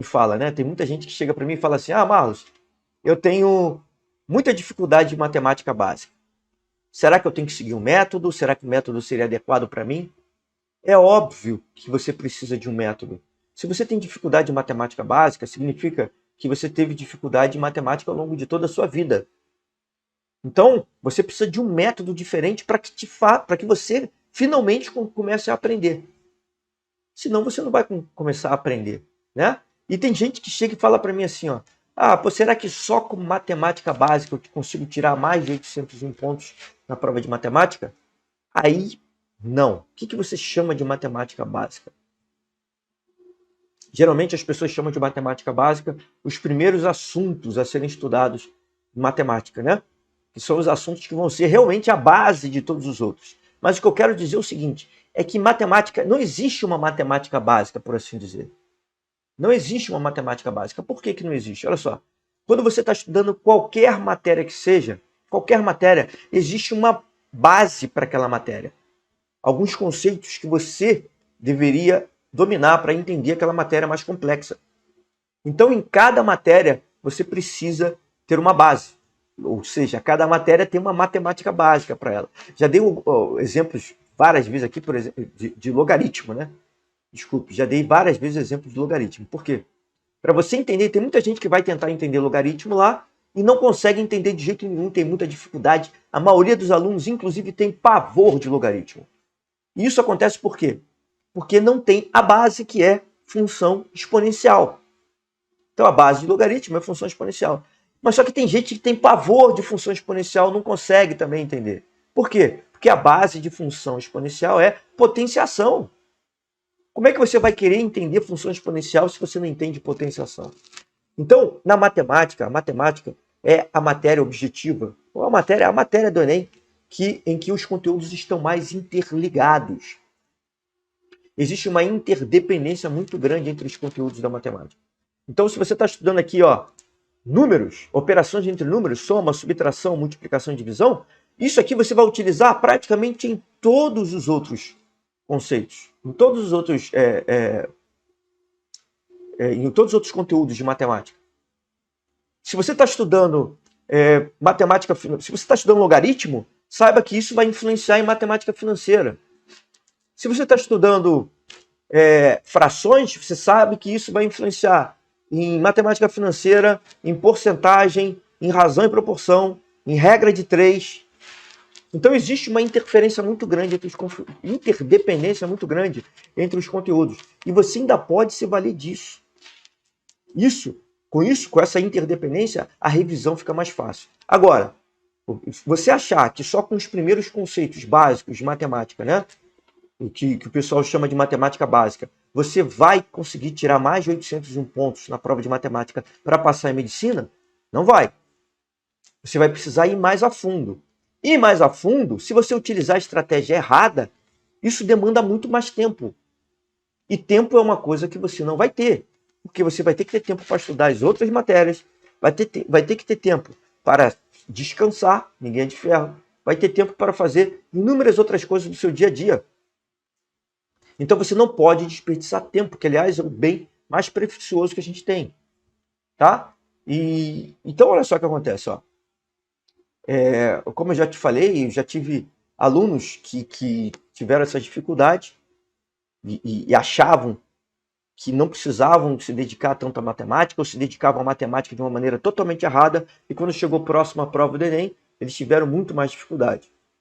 fala, né? Tem muita gente que chega para mim e fala assim: ah, Marlos, eu tenho muita dificuldade de matemática básica. Será que eu tenho que seguir um método? Será que o método seria adequado para mim? É óbvio que você precisa de um método. Se você tem dificuldade em matemática básica, significa que você teve dificuldade em matemática ao longo de toda a sua vida. Então, você precisa de um método diferente para que você finalmente comece a aprender. Senão você não vai começar a aprender, né? E tem gente que chega e fala para mim assim, ó: ah, pô, será que só com matemática básica eu consigo tirar mais de 801 pontos na prova de matemática? Aí, não. O que você chama de matemática básica? Geralmente as pessoas chamam de matemática básica os primeiros assuntos a serem estudados em matemática, né? Que são os assuntos que vão ser realmente a base de todos os outros. Mas o que eu quero dizer é o seguinte, é que matemática, não existe uma matemática básica, por assim dizer. Não existe uma matemática básica. Por que não existe? Olha só, quando você está estudando qualquer matéria que seja, qualquer matéria, existe uma base para aquela matéria. Alguns conceitos que você deveria dominar para entender aquela matéria mais complexa. Então, em cada matéria, você precisa ter uma base. Ou seja, cada matéria tem uma matemática básica para ela. Já dei exemplos várias vezes aqui, por exemplo, de logaritmo, né? Desculpe, já dei várias vezes exemplos de logaritmo. Por quê? Para você entender, tem muita gente que vai tentar entender logaritmo lá e não consegue entender de jeito nenhum, tem muita dificuldade. A maioria dos alunos, inclusive, tem pavor de logaritmo. E isso acontece por quê? Porque não tem a base, que é função exponencial. Então a base de logaritmo é função exponencial. Mas só que tem gente que tem pavor de função exponencial, não consegue também entender. Por quê? Porque a base de função exponencial é potenciação. Como é que você vai querer entender função exponencial se você não entende potenciação? Então, na matemática, a matemática é a matéria objetiva, ou a matéria do Enem, em que os conteúdos estão mais interligados. Existe uma interdependência muito grande entre os conteúdos da matemática. Então, se você está estudando aqui, ó, números, operações entre números, soma, subtração, multiplicação e divisão, isso aqui você vai utilizar praticamente em todos os outros conceitos, em todos os outros, em todos os outros conteúdos de matemática. Se você está estudando matemática, se você está estudando logaritmo, saiba que isso vai influenciar em matemática financeira. Se você está estudando frações, você sabe que isso vai influenciar em matemática financeira, em porcentagem, em razão e proporção, em regra de 3. Então existe uma interferência muito grande, interdependência muito grande entre os conteúdos. E você ainda pode se valer disso. Com essa interdependência, a revisão fica mais fácil. Agora, você achar que só com os primeiros conceitos básicos de matemática, né, o que o pessoal chama de matemática básica, você vai conseguir tirar mais de 801 pontos na prova de matemática para passar em medicina? Não vai. Você vai precisar ir mais a fundo. Ir mais a fundo, se você utilizar a estratégia errada, isso demanda muito mais tempo. E tempo é uma coisa que você não vai ter. Porque você vai ter que ter tempo para estudar as outras matérias, vai ter que ter tempo para descansar, ninguém é de ferro, vai ter tempo para fazer inúmeras outras coisas do seu dia a dia. Então você não pode desperdiçar tempo, que aliás é o bem mais precioso que a gente tem. Tá? Então olha só o que acontece. Ó. Como eu já te falei, eu já tive alunos que tiveram essa dificuldade e achavam que não precisavam se dedicar tanto à matemática, ou se dedicavam à matemática de uma maneira totalmente errada, e quando chegou próximo à prova do Enem, eles tiveram muito mais dificuldade.